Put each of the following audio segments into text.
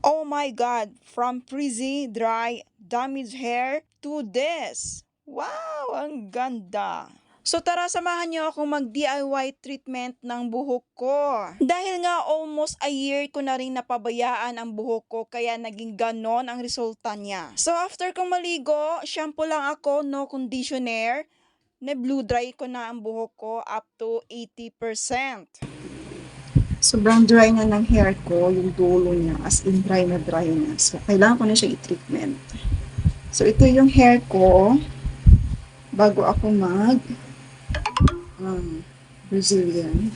Oh my God, from frizzy, dry, damaged hair to this. Wow, ang ganda. So tara, samahan niyo akong mag-DIY treatment ng buhok ko. Dahil nga almost a year ko na rin napabayaan ang buhok ko, kaya naging ganon ang resulta niya. So after kong maligo, shampoo lang ako, no conditioner. Na-blue dry ko na ang buhok ko up to 80%. Sobrang dry na ng hair ko, yung dulo niya, as in dry na dry na. So, kailangan ko na siya i-treatment. So, ito yung hair ko, bago ako Brazilian.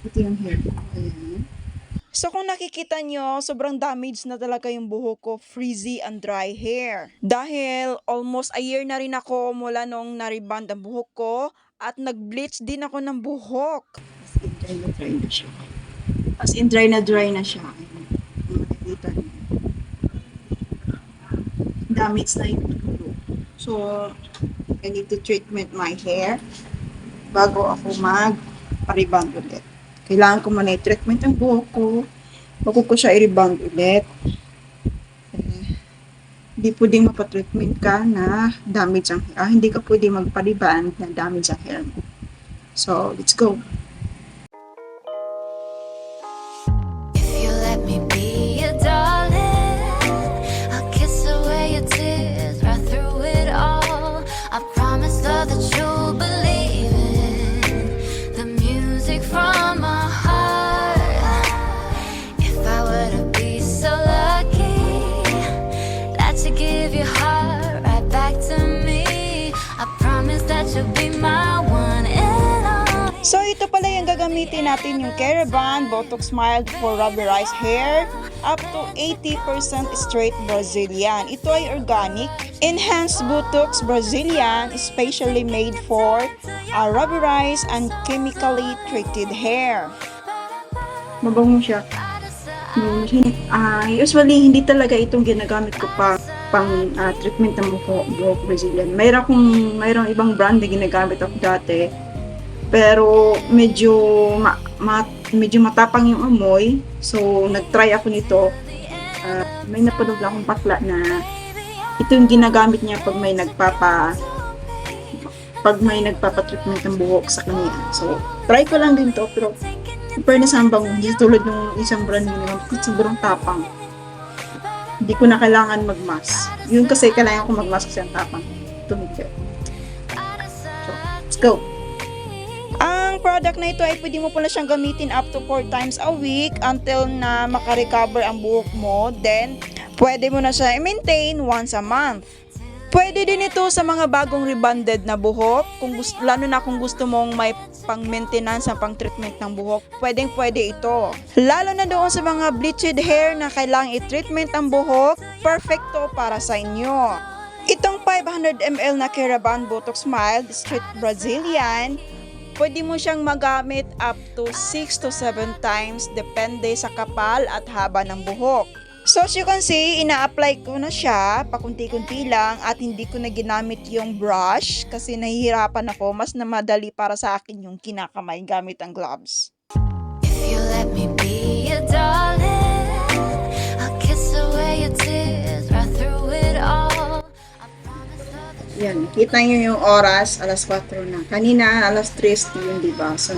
Ito yung hair ko. Ayan. So kung nakikita nyo, sobrang damaged na talaga yung buhok ko, frizzy and dry hair. Dahil almost a year na rin ako mula nung nariband ang buhok ko at nag-bleach din ako ng buhok. As in dry na dry na siya. Ayan. Makikita niyo. Damaged na yung dulo. So, I need to treatment my hair bago ako mag-rebond ulit. Kailangan ko muna i-treatment ang buhok ko bago ko siya i-rebond ulit. Hindi pwedeng mapatreatment ka na damage ang hair. Hindi ka pwedeng magpa-rebond na damage ang hair mo. So, let's go. If you let me be your darling, I'll kiss away your tears right through it all. I promise love that you'll believe in the music from my heart. If I were to be so lucky that you give your heart right back to me, I promise that you'll be my one and only. So ito pala yung gagamitin natin, yung Caravan Botox Mild for rubberized hair up to 80% straight Brazilian. Ito ay organic, enhanced Botox Brazilian, specially made for rubberized and chemically treated hair. Mabango siya. Usually, hindi talaga itong ginagamit ko pang treatment ng buhok Brazilian. Mayroong ibang brand na ginagamit ako dati. Pero medyo matapang yung amoy. So, nag-try ako nito. May napanood lang akong bakla na ito yung ginagamit niya pag may nagpapa-treatment ng buhok sa kanya. So, try ko lang din to, pero fairness ang bango, hindi tulad ng isang brand na sobrang tapang. Hindi ko na kailangan mag-mask. Yun kasi kailangan ko mag-mask kasi ang tapang. Tumigil. So, let's go. Ang product na ito ay pwede mo pala siyang gamitin up to 4 times a week until na makarecover ang buhok mo. Then, pwede mo na siya i-maintain once a month. Pwede din ito sa mga bagong rebonded na buhok, lalo na kung gusto mong may pang-maintenance sa pang-treatment ng buhok, pwede ito. Lalo na doon sa mga bleached hair na kailangang i-treatment ang buhok, perfecto para sa inyo. Itong 500 ml na Caravan Botox Mild Straight Brazilian, pwede mo siyang magamit up to 6 to 7 times depende sa kapal at haba ng buhok. So as you can see, ina-apply ko na siya pakunti-kunti lang at hindi ko na ginamit yung brush kasi nahihirapan ako. Mas na madali para sa akin yung kinakamay gamit ang gloves. If you let me be your darling, I'll kiss away your tears right through it all. Yan, kita nyo yung oras, alas 4 na. Kanina, alas 3 yun, diba? So,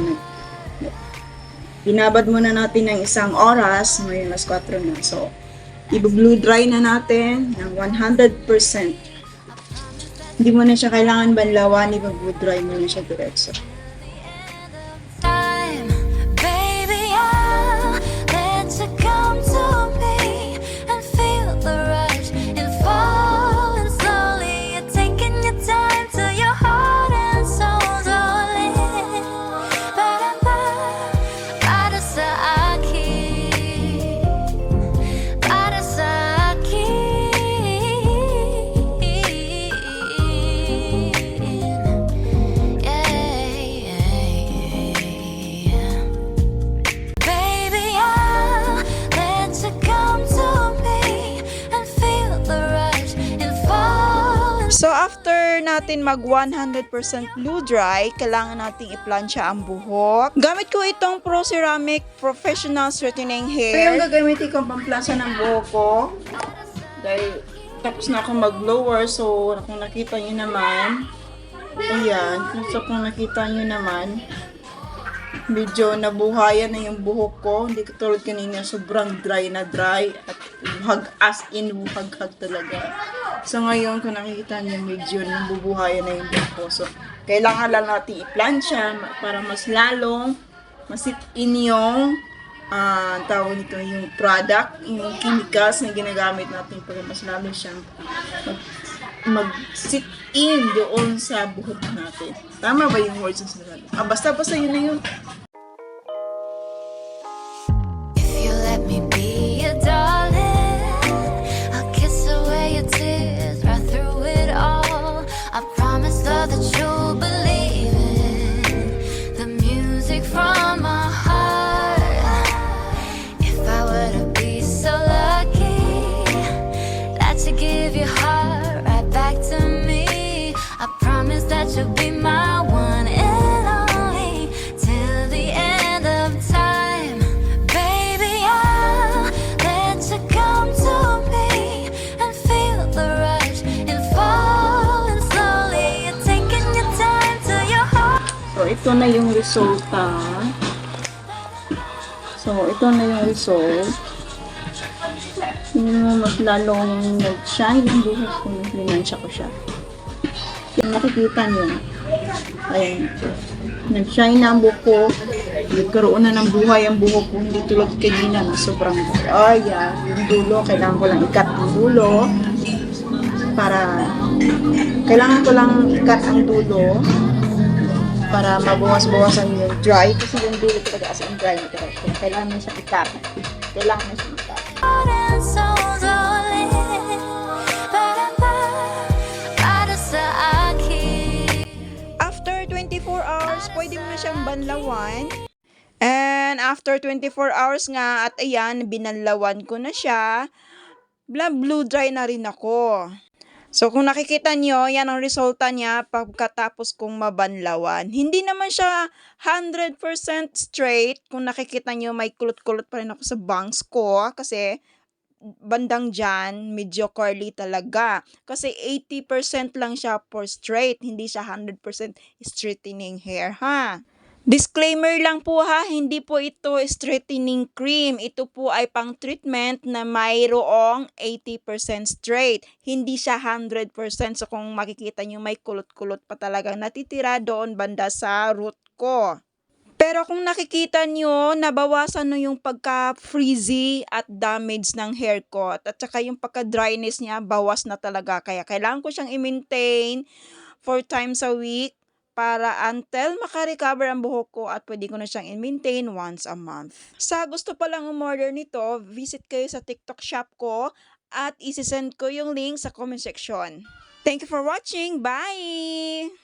binabad muna natin ng isang oras, ngayon alas 4 na. So, i-blue dry na natin ng 100%. Hindi mo na siya kailangan banlawan, i-blue dry mo na siya diretso. Time, baby, I'll let you come to me and feel the rush and falling slowly. You're taking your time till your heart and soul's all in. Para sa akin, para sa akin. Yeah, natin mag 100% blue dry, kailangan nating i-plancha ang buhok. Gamit ko itong Pro Ceramic Professional Straightening Ito yung Hair. gagamitin kong pamplasa ng buhok ko. Dahil tapos na ako mag-blower, so kung nakita nyo naman, ayan, kung nakita nyo naman, medyo nabuhayan na yung buhok ko. Hindi katulad kanina, sobrang dry na dry at buhag, as in buhag-hag talaga. So ngayon, kung nakikita nyo, medyo nabubuhayan na yung buhok ko. So, kailangan lang natin i-plancha para mas lalong masit in yung tawag nito, yung product, yung chemicals na ginagamit natin para mas lalo siyang mag-sit in doon sa buhok natin. Tama ba yung words na sinabi? Basta yun na yun. If you let me be your darling, I'll kiss away your tears right through it all. I promise, love, that you'll believe in the music from my heart. If I were to be so lucky that you give your heart right back to me, I promise that you'll be my one and only till the end of time. Baby, I'll let you come to me and feel the rush and falling slowly. You're taking your time to your heart. So, ito na yung resulta. Yung mas lalong nag-shine yung buhok ko nung pinansya ko siya. Yung nakikita nyo, ayan, nag-shine na ang buhok ko, nagkaroon na ng buhay ang buhok ko, hindi tulad kanina na sobrang ayan, yung dulo, kailangan ko lang ikat ang dulo kailangan ko lang ikat ang dulo para mabawas-bawasan yung dry kasi yung dulo talaga as in dry na talaga. Kailangan mo siya ikat. And souls all in. Ba-da-ba, para sa akin. After 24 hours, pwede mo na siyang banlawan. And after 24 hours nga, at ayan, binanlawan ko na siya. Blue dry na rin ako. So, kung nakikita nyo, yan ang resulta niya pagkatapos kong mabanlawan. Hindi naman siya 100% straight. Kung nakikita nyo, may kulot-kulot pa rin ako sa bangs ko. Kasi, bandang dyan, medyo curly talaga. Kasi 80% lang siya for straight. Hindi siya 100% straightening hair, ha? Disclaimer lang po ha, hindi po ito straightening cream. Ito po ay pang treatment na mayroong 80% straight. Hindi siya 100%. So kung makikita nyo, may kulot-kulot pa talaga natitira doon banda sa root ko. Pero kung nakikita nyo, nabawasan no yung pagka-frizzy at damage ng hair ko. At saka yung pagka-dryness niya, bawas na talaga. Kaya kailangan ko siyang i-maintain 4 times a week para until makarecover ang buhok ko at pwede ko na siyang i-maintain once a month. Sa gusto palang umorder nito, visit kayo sa TikTok shop ko at isi-send ko yung link sa comment section. Thank you for watching. Bye!